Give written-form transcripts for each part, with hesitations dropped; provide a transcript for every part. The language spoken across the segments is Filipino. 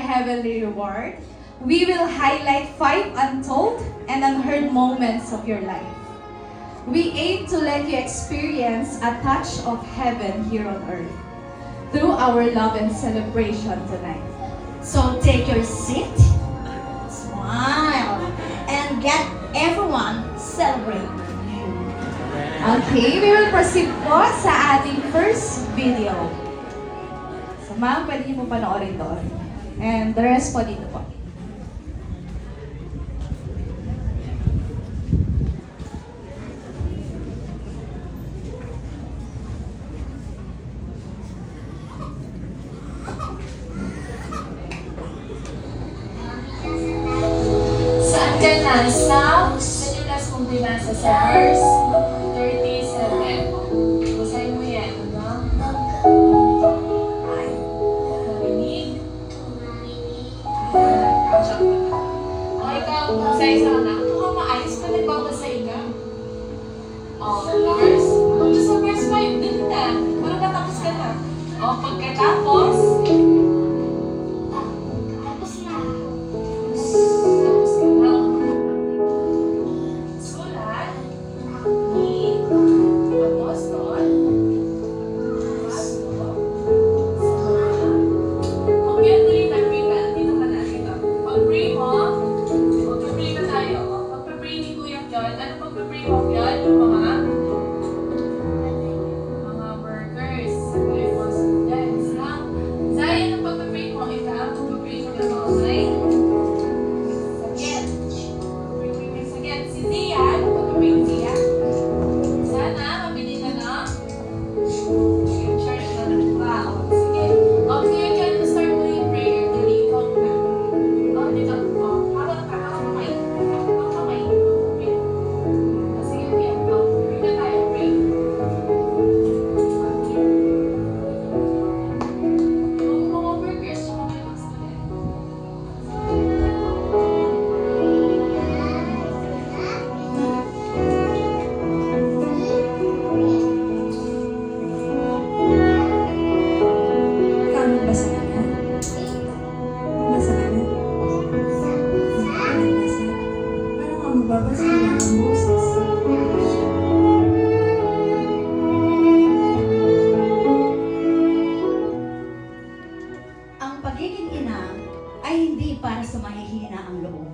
heavenly reward, we will highlight 5 untold and unheard moments of your life. We aim to let you experience a touch of heaven here on earth through our love and celebration tonight. So take your seat, smile, and get everyone celebrate you. Okay, we will proceed po sa ating first video. So ma'am, pwede niyo po panoorin doon. And the rest po dito po. Sa attendance now, can you last compliment sa verse 37? Basahin mo yan, ano? Narinig? O ikaw, isa-isa ka na. Mukhang maayos ka, nagbabasay ka. O, verse? Kung sa verse 5, dun na. Parang katapos ka na. O, pagkatapos, sulat ni Apostol Pablo. Kung yan ulit nagpita, dito ka na dito. Pag-pray mo, mag-pray na tayo. Pag-pray ni Kuya John, ano pag-pray mo yan? Yung mga workers. Yan, isang. Zion, ang pag-pray mo, ikaw, pag-pray mo ng mga may sakit. Si Zia, ano pag-pray ni Zia? Sana, mabili ka na. Church na nagpa. Sige. Kuya John, start mo yung prayer. Dali, ikaw na. Dito. Hawak ka, hawak kamay. Hawak kamay. Okay. Sige, Kuya. Pray na tayo, pray. Yung mga workers, yung mga student. Ikaw nagbasa ka na? Nagbasa ka na? Nagbasa? Paano ka magbabasa ng boses? Ang pagiging ina ay hindi para sa mahihina ang loob.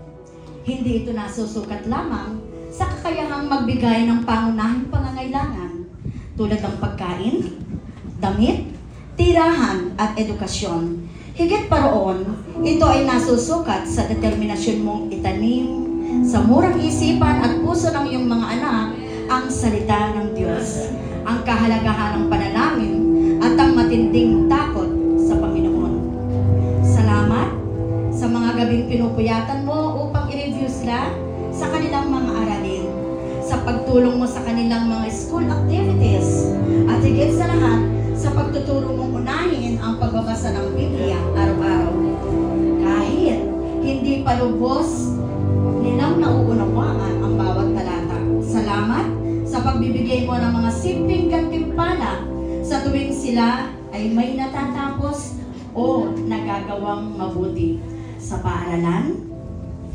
Hindi ito nasusukat lamang sa kakayahang magbigay ng pangunahing pangangailangan tulad ng pagkain, damit, tirahan at edukasyon. Higit pa roon, ito ay nasusukat sa determinasyon mong itanim sa murang isipan at puso ng iyong mga anak ang salita ng Diyos, ang kahalagahan ng panalangin at ang matinding takot sa Panginoon. Salamat sa mga gabing pinupuyatan mo upang i-review sila sa kanilang mga aralin, sa pagtulong mo sa kanilang mga school activities, at higit sa lahat, sa pagtuturo mong unahin ang pagbabasa ng Biblia araw-araw. Kahit hindi pa lubos nilang nauunawaan ang bawat talata. Salamat sa pagbibigay mo ng mga simpleng gantimpala sa tuwing sila ay may natatapos o nagagawang mabuti sa paaralan,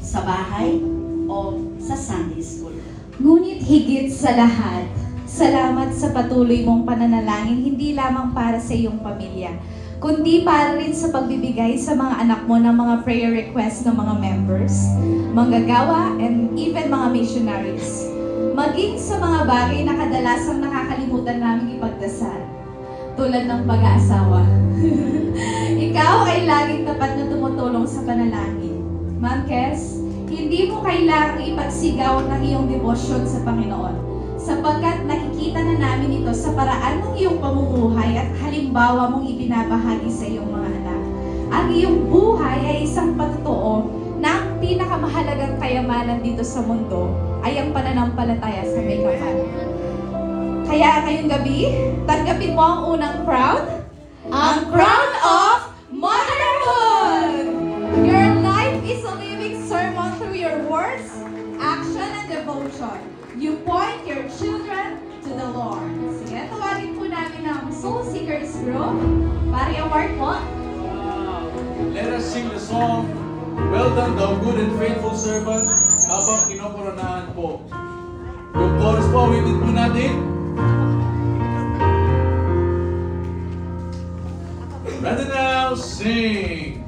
sa bahay, o sa Sunday School. Ngunit higit sa lahat, salamat sa patuloy mong pananalangin hindi lamang para sa iyong pamilya, kundi para rin sa pagbibigay sa mga anak mo ng mga prayer requests ng mga members, manggagawa, and even mga missionaries. Maging sa mga bagay na kadalasang nakakalimutan namin ipagdasal, tulad ng pag-aasawa. Ikaw ay laging tapat na tumutulong sa panalangin. Ma'am Kes, hindi mo kailangang ipagsigaw ng iyong debosyon sa Panginoon, sapagkat nakikita na namin ito sa paraan ng iyong pamumuhay at halimbawa mong ibinabahagi sa iyong mga anak. Ang iyong buhay ay isang patotoo na ang pinakamahalagang kayamanan dito sa mundo ay ang pananampalataya sa may kapal. Kaya ngayong gabi, tanggapin mo ang unang crown, ang crown of motherhood! Your life is a living sermon through your words, action, and devotion. You point your children to the Lord. Sige, tawagin po namin ang Soul Seekers Group. Pari award po. Let us sing the song, Well Done, Thou Good and Faithful Servant, habang kinokoronahan po. Yung chorus po, awitin po natin. Ready now, sing!